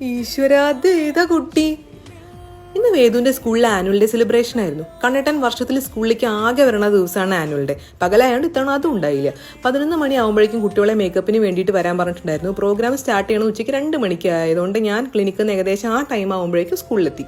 ഈശ്വരാ, അത് ഏതാ കുട്ടി? ഇന്ന് വേദുവിന്റെ സ്കൂളിലെ ആനുവൽ ഡേ സെലിബ്രേഷൻ ആയിരുന്നു. കണ്ണേട്ടൻ വർഷത്തിൽ സ്കൂളിലേക്ക് ആകെ വരണ ദിവസമാണ് ആനുവൽ ഡേ. പകലായതുകൊണ്ട് ഇത്തവണ അതും ഉണ്ടായില്ല. 11 മണി ആകുമ്പോഴേക്കും കുട്ടികളെ മേക്കപ്പിന് വേണ്ടിയിട്ട് വരാൻ പറഞ്ഞിട്ടുണ്ടായിരുന്നു. പ്രോഗ്രാം സ്റ്റാർട്ട് ചെയ്യണം ഉച്ചയ്ക്ക് 2 മണിക്ക് ആയതുകൊണ്ട് ഞാൻ ക്ലിനിക്കിൽ നിന്ന് ഏകദേശം ആ ടൈം ആകുമ്പോഴേക്കും സ്കൂളിലെത്തി.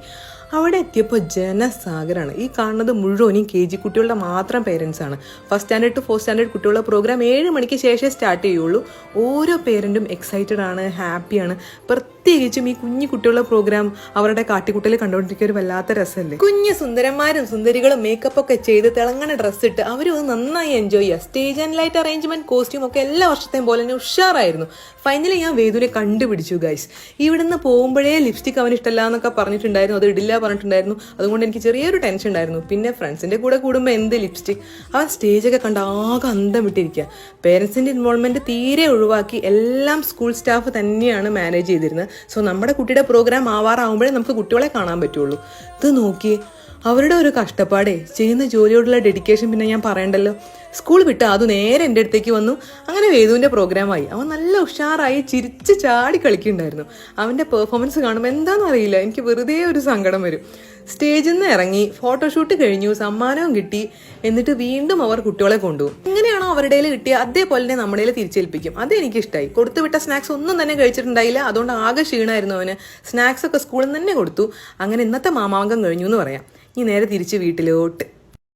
അവിടെ എത്തിയപ്പോൾ ജനസാഗരമാണ്. ഈ കാണുന്നത് മുഴുവനും KG കുട്ടികളുടെ മാത്രം പേരൻസ് ആണ്. First standard to 4th standard കുട്ടികളുടെ പ്രോഗ്രാം 7 മണിക്ക് ശേഷമേ സ്റ്റാർട്ട് ചെയ്യുള്ളൂ. ഓരോ പേരൻറ്റും എക്സൈറ്റഡ് ആണ്, ഹാപ്പിയാണ്. പ്രത്യേകിച്ചും ഈ കുഞ്ഞു കുട്ടികളുടെ പ്രോഗ്രാം അവരുടെ കാട്ടിക്കുട്ടൽ കണ്ടുകൊണ്ടിരിക്കുക ഒരു വല്ലാത്ത രസമല്ലേ. കുഞ്ഞു സുന്ദരന്മാരും സുന്ദരികളും മേക്കപ്പ് ഒക്കെ ചെയ്ത് തിളങ്ങണ ഡ്രസ്സ് ഇട്ട് അവരും അത് നന്നായി എൻജോയ് ചെയ്യുക. Stage and light arrangement, costume ഒക്കെ എല്ലാ വർഷത്തെയും പോലെ തന്നെ ഉഷാറായിരുന്നു. ഫൈനലി ഞാൻ വേദുവിനെ കണ്ടുപിടിച്ചു ഗൈസ്. ഇവിടുന്ന് പോകുമ്പോഴേ ലിപ്സ്റ്റിക് അവന് ഇഷ്ടമല്ല എന്നൊക്കെ പറഞ്ഞിട്ടുണ്ടായിരുന്നു, അത് ഇടില്ല പറഞ്ഞിട്ടുണ്ടായിരുന്നു. അതുകൊണ്ട് എനിക്ക് ചെറിയൊരു ടെൻഷൻ ഉണ്ടായിരുന്നു. പിന്നെ ഫ്രണ്ട്സിന്റെ കൂടെ കൂടുമ്പോൾ എന്ത് ലിപ്സ്റ്റിക്. അവൻ സ്റ്റേജൊക്കെ കണ്ട് ആകെ അന്തം വിട്ടിരിക്കുക. പേരൻസിന്റെ ഇൻവോൾവ്മെന്റ് തീരെ ഒഴിവാക്കി എല്ലാം സ്കൂൾ സ്റ്റാഫ് തന്നെയാണ് മാനേജ് ചെയ്തിരുന്നത്. സോ നമ്മുടെ കുട്ടിയുടെ പ്രോഗ്രാം ആവാറാവുമ്പോഴേ നമുക്ക് കുട്ടികളെ കാണാൻ പറ്റുള്ളൂ. ഇത് നോക്കി അവരുടെ ഒരു കഷ്ടപ്പാടേ, ചെയ്യുന്ന ജോലിയോടുള്ള ഡെഡിക്കേഷൻ പിന്നെ ഞാൻ പറയണ്ടല്ലോ. സ്കൂൾ വിട്ട് അത് നേരെ എൻ്റെ അടുത്തേക്ക് വന്നു. അങ്ങനെ വേദുവിൻ്റെ പ്രോഗ്രാമായി. അവൻ നല്ല ഉഷാറായി ചിരിച്ച് ചാടി കളിക്കുന്നുണ്ടായിരുന്നു. അവൻ്റെ പെർഫോമൻസ് കാണുമ്പോൾ എന്താണെന്ന് അറിയില്ല, എനിക്ക് വെറുതെ ഒരു സങ്കടം വരും. സ്റ്റേജിൽ നിന്ന് ഇറങ്ങി ഫോട്ടോഷൂട്ട് കഴിഞ്ഞു, സമ്മാനവും കിട്ടി. എന്നിട്ട് വീണ്ടും അവർ കുട്ടികളെ കൊണ്ടുപോകും. എങ്ങനെയാണോ അവരുടെ കിട്ടിയ അതേപോലെ തന്നെ നമ്മുടെ തിരിച്ചേൽപ്പിക്കും. അത് എനിക്കിഷ്ടമായി. കൊടുത്തുവിട്ട സ്നാക്സ് ഒന്നും തന്നെ കഴിച്ചിട്ടുണ്ടായില്ല. അതുകൊണ്ട് ആകെ ക്ഷീണമായിരുന്നു അവന്. സ്നാക്സ് ഒക്കെ സ്കൂളിൽ നിന്ന് തന്നെ കൊടുത്തു. അങ്ങനെ ഇന്നത്തെ മാമാങ്കം കഴിഞ്ഞു എന്ന് പറയാം. ഇനി നേരെ തിരിച്ച് വീട്ടിലോട്ട്.